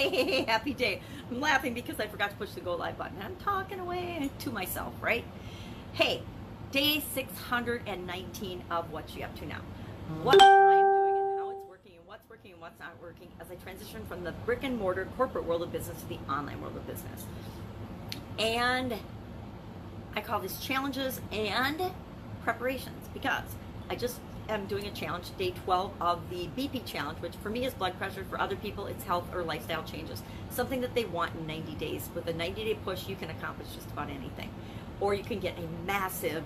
Hey, happy day. I'm laughing because I forgot to push the go live button. I'm talking away to myself, right? Hey, day 619 of What You Up To Now. What I'm doing and how it's working and what's not working as I transition from the brick and mortar corporate world of business to the online world of business. And I call this challenges and preparations because I just am doing a challenge, day 12 of the BP challenge, which for me is blood pressure. For other people, it's health or lifestyle changes. Something that they want in 90 days. With a 90-day push, you can accomplish just about anything. Or you can get a massive,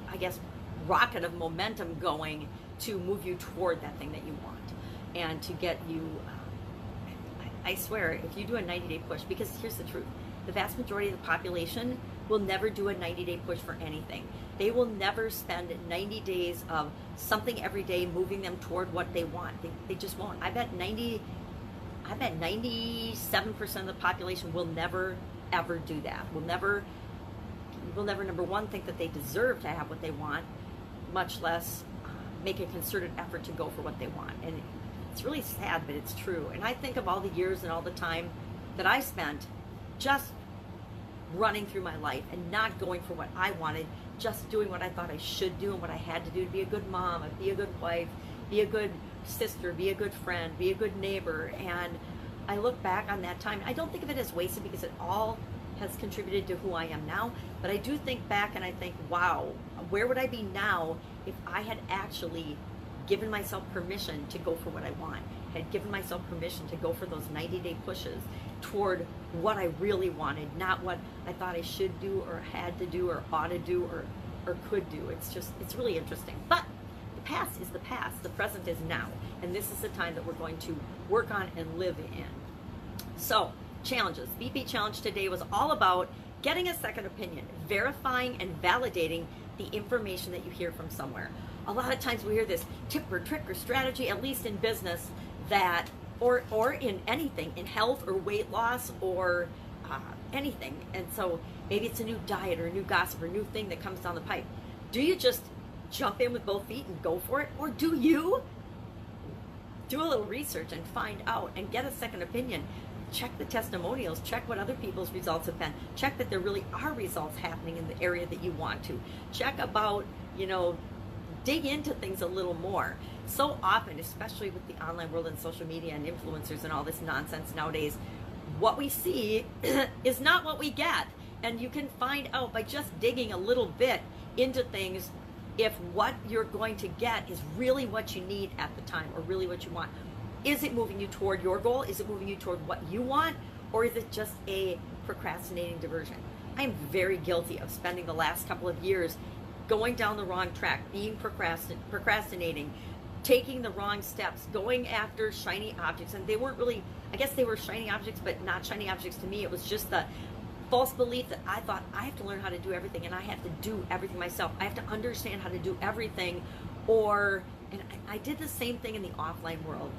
I guess, rocket of momentum going to move you toward that thing that you want. And to get you, I swear, if you do a 90-day push, because here's the truth, the vast majority of the population will never do a 90-day push for anything. They will never spend 90 days of something every day moving them toward what they want. They just won't. I bet 97% of the population will never, ever do that. Will never, number one, think that they deserve to have what they want, much less make a concerted effort to go for what they want. And it's really sad, but it's true. And I think of all the years and all the time that I spent just running through my life and not going for what I wanted, just doing what I thought I should do and what I had to do to be a good mom, be a good wife, be a good sister, be a good friend, be a good neighbor. And I look back on that time. I don't think of it as wasted because it all has contributed to who I am now. But I do think back and I think, wow, where would I be now if I had actually given myself permission to go for what I want, had given myself permission to go for those 90-day pushes toward what I really wanted, not what I thought I should do or had to do or ought to do or could do. It's really interesting. But the past is the past. The present is now. And this is the time that we're going to work on and live in. So, challenges. BP challenge today was all about getting a second opinion, verifying and validating the information that you hear from somewhere. A lot of times we hear this tip or trick or strategy, at least in business, that or in anything, in health or weight loss or anything. And so maybe it's a new diet or a new gossip or a new thing that comes down the pipe. Do you just jump in with both feet and go for it? Or do you do a little research and find out and get a second opinion? Check the testimonials, check what other people's results have been, check that there really are results happening in the area that you want to. Check about, dig into things a little more. So often, especially with the online world and social media and influencers and all this nonsense nowadays, what we see is not what we get. And you can find out by just digging a little bit into things if what you're going to get is really what you need at the time or really what you want. Is it moving you toward your goal? Is it moving you toward what you want? Or is it just a procrastinating diversion? I am very guilty of spending the last couple of years going down the wrong track, being procrastinating, taking the wrong steps, going after shiny objects. And they weren't really, I guess they were shiny objects, but not shiny objects to me. It was just the false belief that I thought I have to learn how to do everything and I have to do everything myself. I have to understand how to do everything. And I did the same thing in the offline world.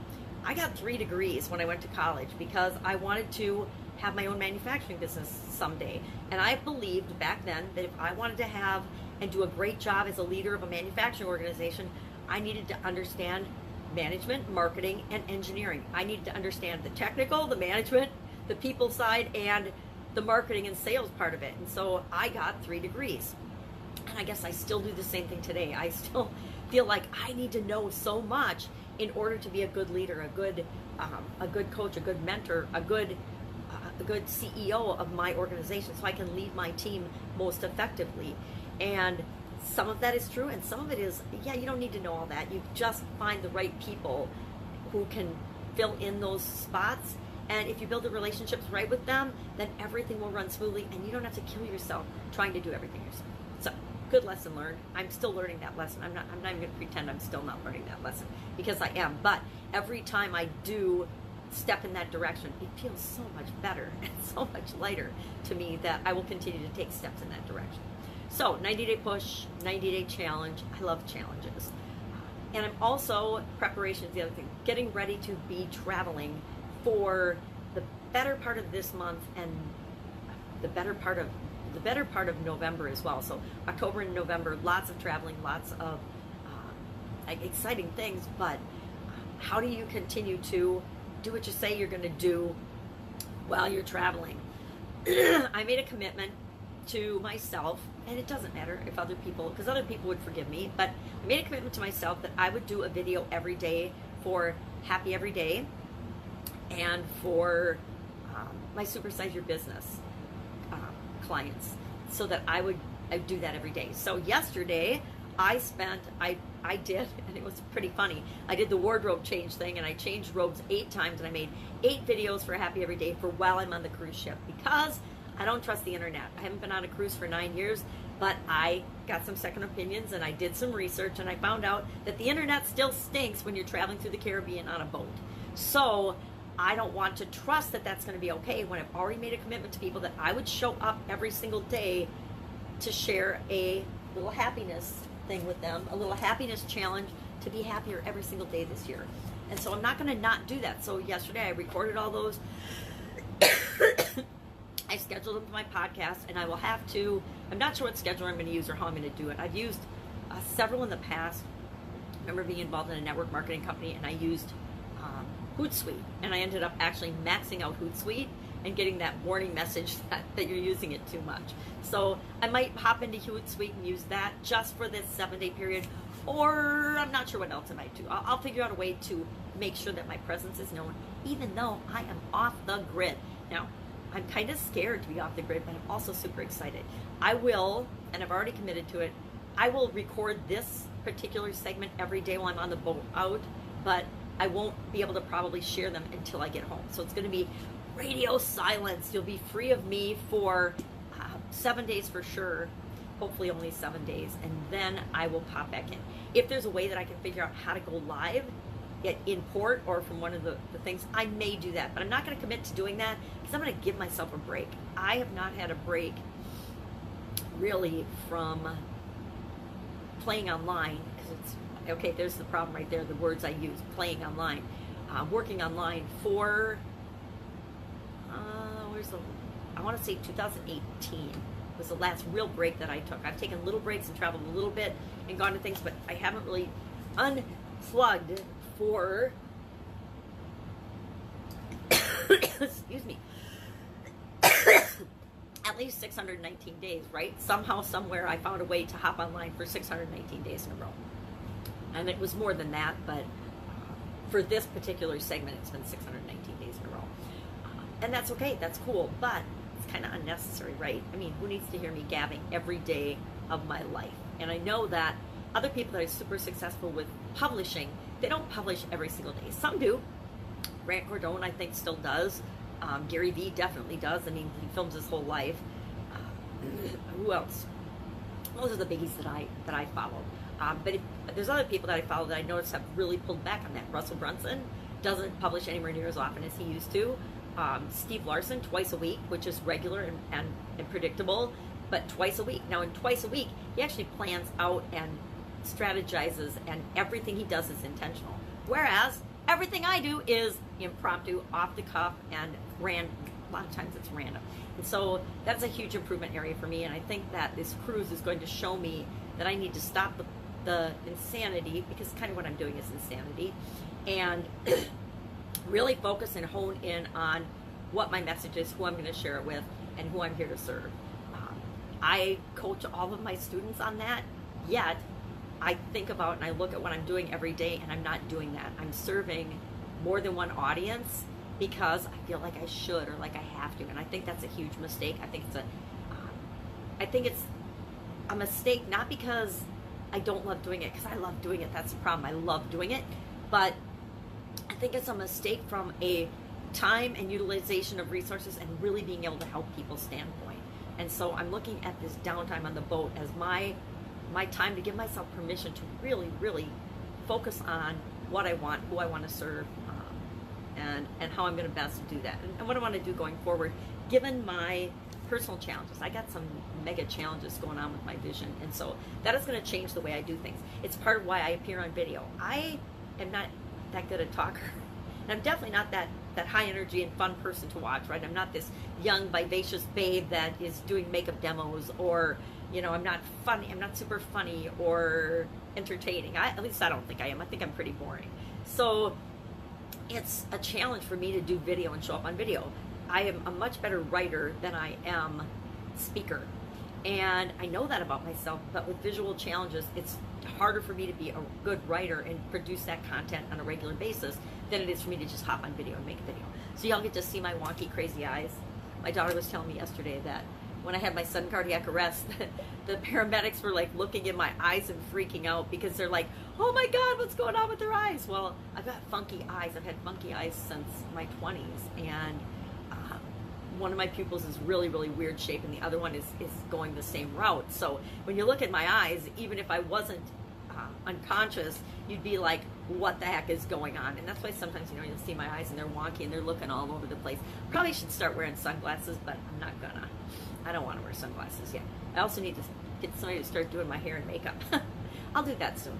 I got 3 degrees when I went to college because I wanted to have my own manufacturing business someday. And I believed back then that if I wanted to have and do a great job as a leader of a manufacturing organization, I needed to understand management, marketing, and engineering. I needed to understand the technical, the management, the people side, and the marketing and sales part of it. And so I got 3 degrees. And I guess I still do the same thing today. I still feel like I need to know so much in order to be a good leader, a good coach, a good mentor, a good CEO of my organization, so I can lead my team most effectively. And some of that is true, and some of it is, you don't need to know all that. You just find the right people who can fill in those spots. And if you build the relationships right with them, then everything will run smoothly, and you don't have to kill yourself trying to do everything yourself. So, good lesson learned. I'm still learning that lesson. I'm not even going to pretend I'm still not learning that lesson, because I am. But every time I do step in that direction, it feels so much better and so much lighter to me that I will continue to take steps in that direction. So, 90-day push, 90-day challenge. I love challenges. And I'm also, preparation is the other thing, getting ready to be traveling for the better part of this month and the better part of November as well. So October and November, lots of traveling, lots of exciting things. But how do you continue to do what you say you're going to do while you're traveling. I made a commitment to myself, and it doesn't matter if other people, because other people would forgive me, but I made a commitment to myself that I would do a video every day for Happy Every Day and for my Supersize Your Business clients, so that I would do that every day. So yesterday I did, and it was pretty funny, I did the wardrobe change thing, and I changed robes 8 times, and I made 8 videos for Happy Every Day for while I'm on the cruise ship, because I don't trust the internet. I haven't been on a cruise for 9 years, but I got some second opinions, and I did some research, and I found out that the internet still stinks when you're traveling through the Caribbean on a boat. So I don't want to trust that that's going to be okay when I've already made a commitment to people that I would show up every single day to share a little happiness thing with them, a little happiness challenge to be happier every single day this year. And so I'm not going to not do that. So yesterday I recorded all those. I scheduled them for my podcast, and I will have to, I'm not sure what schedule I'm going to use or how I'm going to do it. I've used several in the past. I remember being involved in a network marketing company, and I used Hootsuite, and I ended up actually maxing out Hootsuite and getting that warning message that you're using it too much. So I might hop into Hootsuite and use that just for this 7-day period, or I'm not sure what else I might do. I'll figure out a way to make sure that my presence is known, even though I am off the grid. Now, I'm kind of scared to be off the grid, but I'm also super excited. I will, and I've already committed to it, I will record this particular segment every day while I'm on the boat out, but I won't be able to probably share them until I get home. So it's going to be radio silence. You'll be free of me for 7 days for sure, hopefully only 7 days, and then I will pop back in. If there's a way that I can figure out how to go live in port or from one of the things, I may do that, but I'm not going to commit to doing that because I'm going to give myself a break. I have not had a break really from playing online, because it's, okay, there's the problem right there, the words I use, playing online. Working online for, I want to say 2018 was the last real break that I took. I've taken little breaks and traveled a little bit and gone to things, but I haven't really unplugged for, excuse me, at least 619 days, right? Somehow, somewhere, I found a way to hop online for 619 days in a row. And it was more than that, but for this particular segment, it's been 619 days in a row. And that's okay, that's cool, but it's kind of unnecessary, right? I mean, who needs to hear me gabbing every day of my life? And I know that other people that are super successful with publishing, they don't publish every single day. Some do. Grant Cardone, I think, still does. Gary Vee definitely does. I mean, he films his whole life. Who else? Those are the biggies that I follow. But there's other people that I follow that I notice have really pulled back on that. Russell Brunson doesn't publish anywhere near as often as he used to. Steve Larson, twice a week, which is regular and predictable, but twice a week. Now, in twice a week, he actually plans out and strategizes, and everything he does is intentional. Whereas everything I do is impromptu, off the cuff, and random. A lot of times it's random. And so that's a huge improvement area for me, and I think that this cruise is going to show me that I need to stop the insanity, because kind of what I'm doing is insanity, and really focus and hone in on what my message is, who I'm going to share it with, and who I'm here to serve. I coach all of my students on that, yet I think about and I look at what I'm doing every day, and I'm not doing that. I'm serving more than one audience because I feel like I should or like I have to, and I think that's a huge mistake. I think it's a mistake, not because I don't love doing it, because I love doing it. That's the problem. I love doing it, but I think it's a mistake from a time and utilization of resources and really being able to help people standpoint. And so I'm looking at this downtime on the boat as my time to give myself permission to really, really focus on what I want, who I want to serve, and how I'm going to best do that, and what I want to do going forward, given my personal challenges. I got some mega challenges going on with my vision, and so that is going to change the way I do things. It's part of why I appear on video. I am not that good a talker, and I'm definitely not that high energy and fun person to watch, right? I'm not this young, vivacious babe that is doing makeup demos, or, you know, I'm not funny, I'm not super funny or entertaining. At least I don't think I am. I think I'm pretty boring. So it's a challenge for me to do video and show up on video. I am a much better writer than I am speaker. And I know that about myself, but with visual challenges, it's harder for me to be a good writer and produce that content on a regular basis than it is for me to just hop on video and make a video. So y'all get to see my wonky, crazy eyes. My daughter was telling me yesterday that when I had my sudden cardiac arrest, the paramedics were like looking in my eyes and freaking out because they're like, oh my God, what's going on with their eyes? Well, I've got funky eyes. I've had funky eyes since my 20s. And one of my pupils is really, really weird shape, and the other one is going the same route. So when you look at my eyes, even if I wasn't unconscious, you'd be like, what the heck is going on? And that's why sometimes, you'll see my eyes and they're wonky and they're looking all over the place. Probably should start wearing sunglasses, but I'm not gonna. I don't want to wear sunglasses yet. I also need to get somebody to start doing my hair and makeup. I'll do that soon.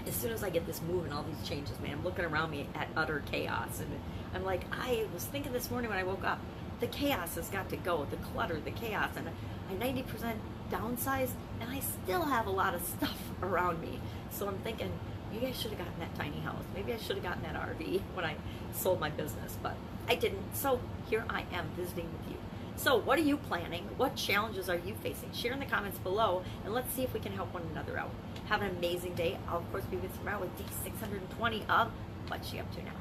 As soon as I get this move and all these changes, man, I'm looking around me at utter chaos. And I'm like, I was thinking this morning when I woke up, the chaos has got to go, the clutter, the chaos, and I 90% downsized, and I still have a lot of stuff around me. So I'm thinking, maybe I should have gotten that tiny house. Maybe I should have gotten that RV when I sold my business, but I didn't. So here I am visiting with you. So what are you planning? What challenges are you facing? Share in the comments below, and let's see if we can help one another out. Have an amazing day. I'll, of course, be with you tomorrow with day 620 of What's She Up To Now.